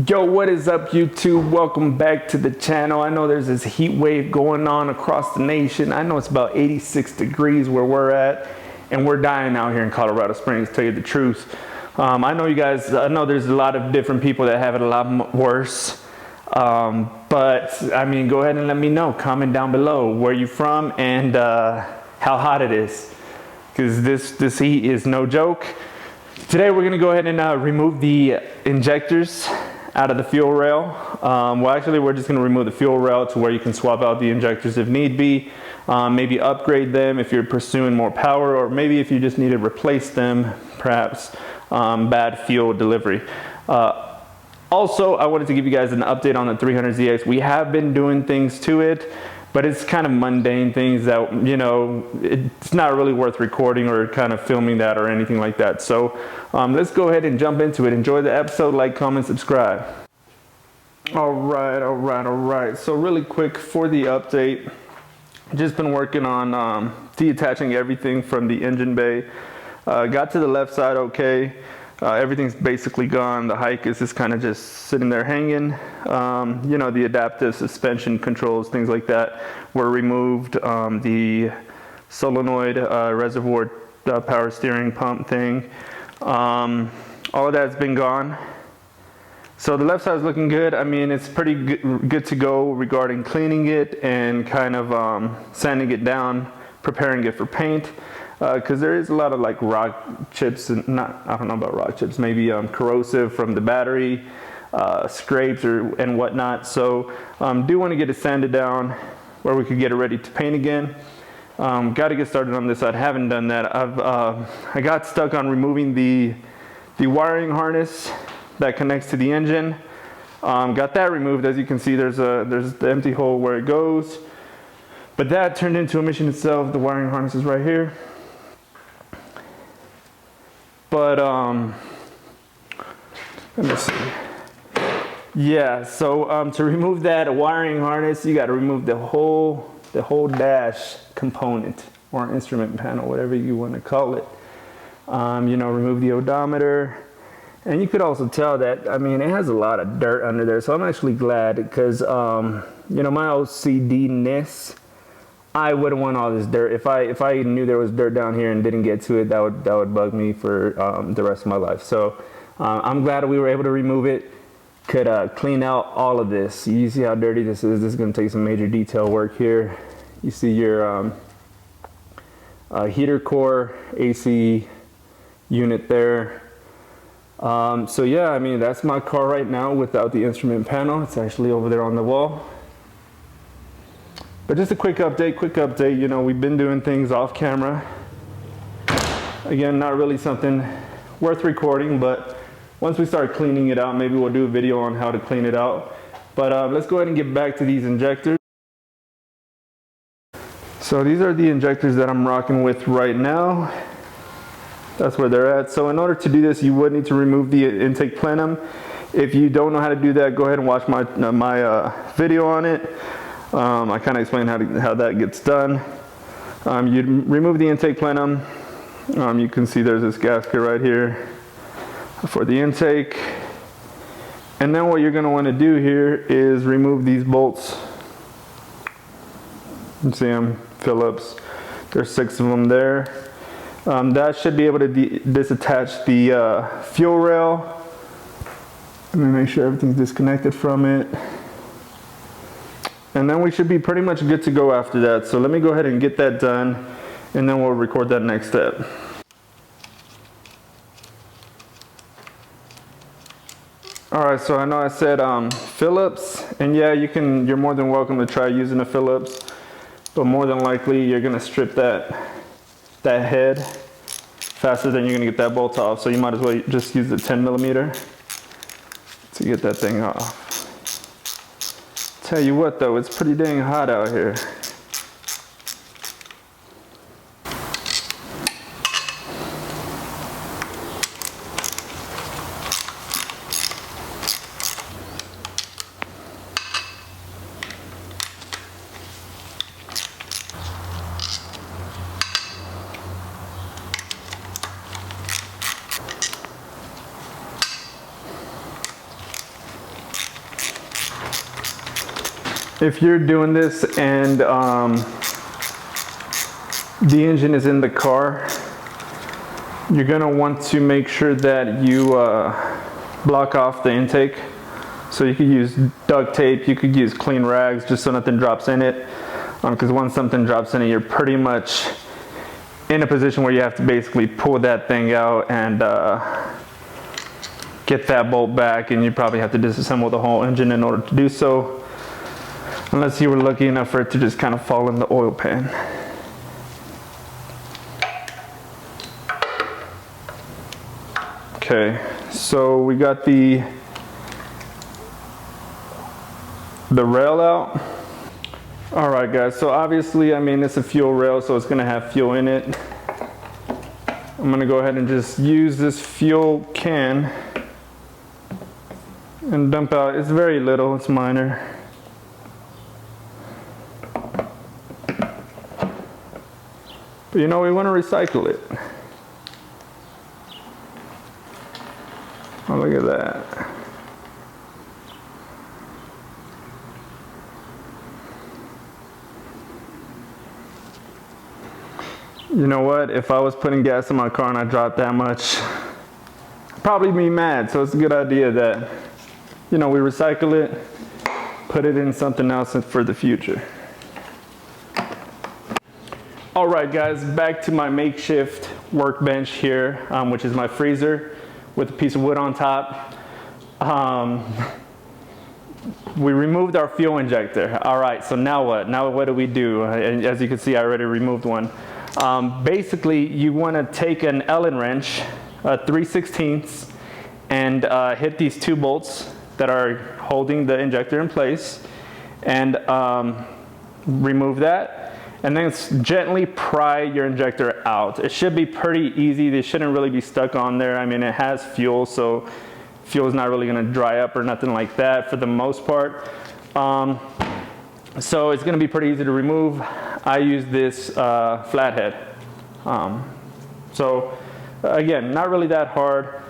Yo, what is up, YouTube? Welcome back to the channel. I know there's this heat wave going on across the nation. I know it's about 86 degrees where we're at, and we're dying out here in Colorado Springs, to tell you the truth. I know there's a lot of different people that have it a lot worse. But I mean, go ahead and let me know. Comment down below where you're from and how hot it is, because this heat is no joke. Today we're gonna go ahead and remove the injectors out of the fuel rail. Well, actually, we're just gonna remove the fuel rail to where you can swap out the injectors if need be. Maybe upgrade them if you're pursuing more power, or maybe if you just need to replace them, perhaps bad fuel delivery. Also, I wanted to give you guys an update on the 300ZX. We have been doing things to it, but it's kind of mundane things that, you know, it's not really worth recording or kind of filming that or anything like that. So let's go ahead and jump into it. Enjoy the episode, like, comment, subscribe. All right. So really quick for the update, just been working on detaching everything from the engine bay. Got to the left side okay. Everything's basically gone. The hike is just kind of just sitting there hanging. You know, the adaptive suspension controls, things like that, were removed. The solenoid reservoir power steering pump thing, all of that's been gone. So the left side is looking good. I mean, it's pretty good to go regarding cleaning it and kind of sanding it down, preparing it for paint. Because there is a lot of like rock chips, and I don't know about rock chips, maybe corrosive from the battery, scrapes and whatnot. So do want to get it sanded down where we could get it ready to paint again. Got to get started on this side. Haven't done that. I got stuck on removing the wiring harness that connects to the engine. Got that removed. As you can see, there's the empty hole where it goes. But that turned into a mission itself. The wiring harness is right here. But let me see. Yeah, so to remove that wiring harness, you got to remove the whole dash component or instrument panel, whatever you want to call it. You know, remove the odometer, and you could also tell that, I mean, it has a lot of dirt under there. So I'm actually glad, because you know, my OCD-ness, I wouldn't want all this dirt. If I knew there was dirt down here and didn't get to it, that would bug me for the rest of my life. So I'm glad we were able to remove it. Could clean out all of this. You see how dirty this is. This is going to take some major detail work here. You see your heater core AC unit there. So yeah, I mean, that's my car right now without the instrument panel. It's actually over there on the wall. But just a quick update, you know, we've been doing things off camera. Again, not really something worth recording, but once we start cleaning it out, maybe we'll do a video on how to clean it out. But let's go ahead and get back to these injectors. So these are the injectors that I'm rocking with right now. That's where they're at. So in order to do this, you would need to remove the intake plenum. If you don't know how to do that, go ahead and watch my video on it. I kind of explain how that gets done. You remove the intake plenum. You can see there's this gasket right here for the intake. And then what you're going to want to do here is remove these bolts. You see them, Phillips. There's 6 of them there. That should be able to disattach the fuel rail. Let me make sure everything's disconnected from it. And then we should be pretty much good to go after that. So let me go ahead and get that done, and then we'll record that next step. All right, so I know I said Phillips, and yeah, you're more than welcome to try using a Phillips, but more than likely you're gonna strip that head faster than you're gonna get that bolt off. So you might as well just use the 10mm to get that thing off. Tell you what though, it's pretty dang hot out here. if you're doing this and the engine is in the car, you're gonna want to make sure that you block off the intake. So you could use duct tape, you could use clean rags just so nothing drops in it. Because once something drops in it, you're pretty much in a position where you have to basically pull that thing out and get that bolt back, and you probably have to disassemble the whole engine in order to do so, unless you were lucky enough for it to just kind of fall in the oil pan. Okay, so we got the rail out. All right guys, so obviously, I mean, it's a fuel rail, so it's gonna have fuel in it. I'm gonna go ahead and just use this fuel can and dump out. It's very little, it's minor. But you know, we wanna recycle it. Oh, look at that. You know what? If I was putting gas in my car and I dropped that much, I'd probably be mad. So it's a good idea that, you know, we recycle it, put it in something else for the future. All right, guys, back to my makeshift workbench here, which is my freezer with a piece of wood on top. We removed our fuel injector. All right, so now what? Now what do we do? And as you can see, I already removed one. Basically, you want to take an Allen wrench, 3/16, and hit these two bolts that are holding the injector in place, and remove that. And then gently pry your injector out. It should be pretty easy. They shouldn't really be stuck on there. I mean, it has fuel, so fuel is not really going to dry up or nothing like that for the most part. So it's going to be pretty easy to remove. I use this flathead. So again, not really that hard.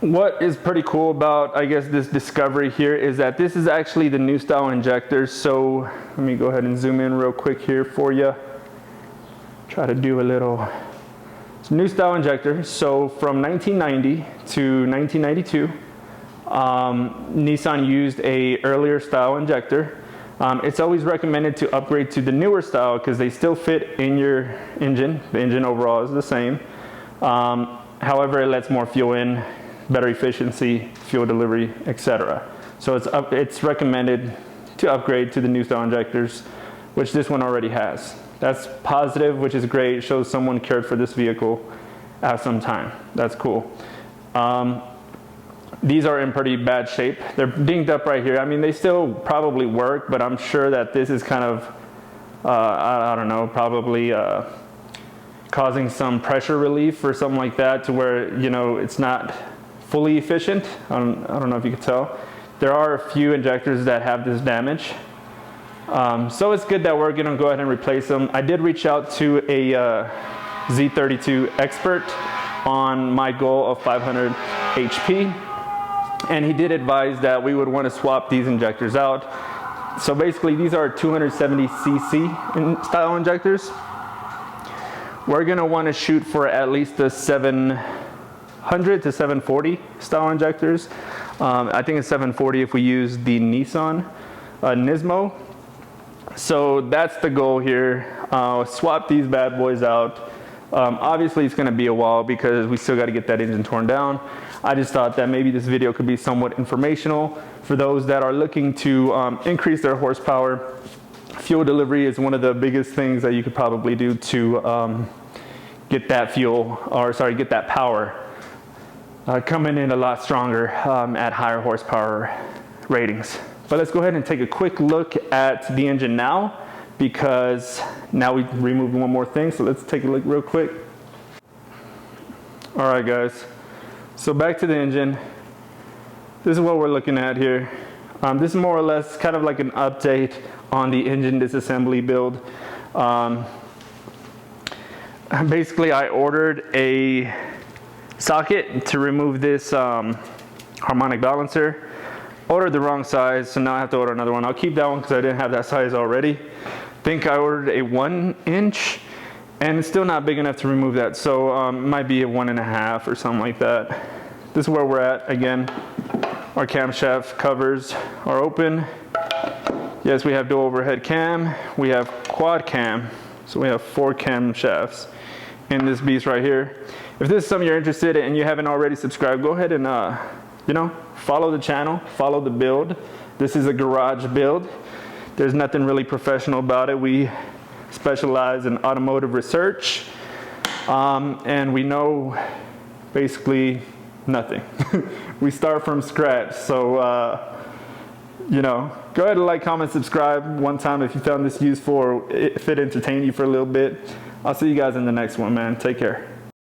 What is pretty cool about, I guess, this discovery here is that this is actually the new style injector. So let me go ahead and zoom in real quick here for you. Try to do a little. It's a new style injector. So from 1990 to 1992, Nissan used a earlier style injector. It's always recommended to upgrade to the newer style because they still fit in your engine. The engine overall is the same. However, it lets more fuel in, better efficiency, fuel delivery, etc. So it's recommended to upgrade to the new style injectors, which this one already has. That's positive, which is great. It shows someone cared for this vehicle at some time. That's cool. These are in pretty bad shape. They're dinged up right here. I mean, they still probably work, but I'm sure that this is kind of, I don't know, probably causing some pressure relief or something like that to where, you know, it's not fully efficient. I don't know if you can tell. There are a few injectors that have this damage. So it's good that we're gonna go ahead and replace them. I did reach out to a Z32 expert on my goal of 500 HP. And he did advise that we would want to swap these injectors out. So basically, these are 270cc style injectors. We're going to want to shoot for at least the 700 to 740 style injectors. I think it's 740 if we use the Nissan Nismo. So that's the goal here. Swap these bad boys out. Obviously, it's going to be a while because we still got to get that engine torn down. I just thought that maybe this video could be somewhat informational for those that are looking to increase their horsepower. Fuel delivery is one of the biggest things that you could probably do to get that get that power coming in a lot stronger at higher horsepower ratings. But let's go ahead and take a quick look at the engine now, because now we removed one more thing. So let's take a look real quick. All right, guys. So back to the engine. This is what we're looking at here. This is more or less kind of like an update on the engine disassembly build. Basically, I ordered a socket to remove this harmonic balancer. Ordered the wrong size, so now I have to order another one. I'll keep that one because I didn't have that size already. I think I ordered a 1 inch and it's still not big enough to remove that. So it might be a 1.5 or something like that. This is where we're at. Again, our camshaft covers are open. Yes, we have dual overhead cam. We have quad cam. So we have 4 camshafts in this beast right here. If this is something you're interested in and you haven't already subscribed, go ahead and follow the channel, follow the build. This is a garage build. There's nothing really professional about it. We specialize in automotive research, and we know basically nothing. We start from scratch. So, go ahead and like, comment, subscribe one time if you found this useful or if it entertained you for a little bit. I'll see you guys in the next one, man. Take care.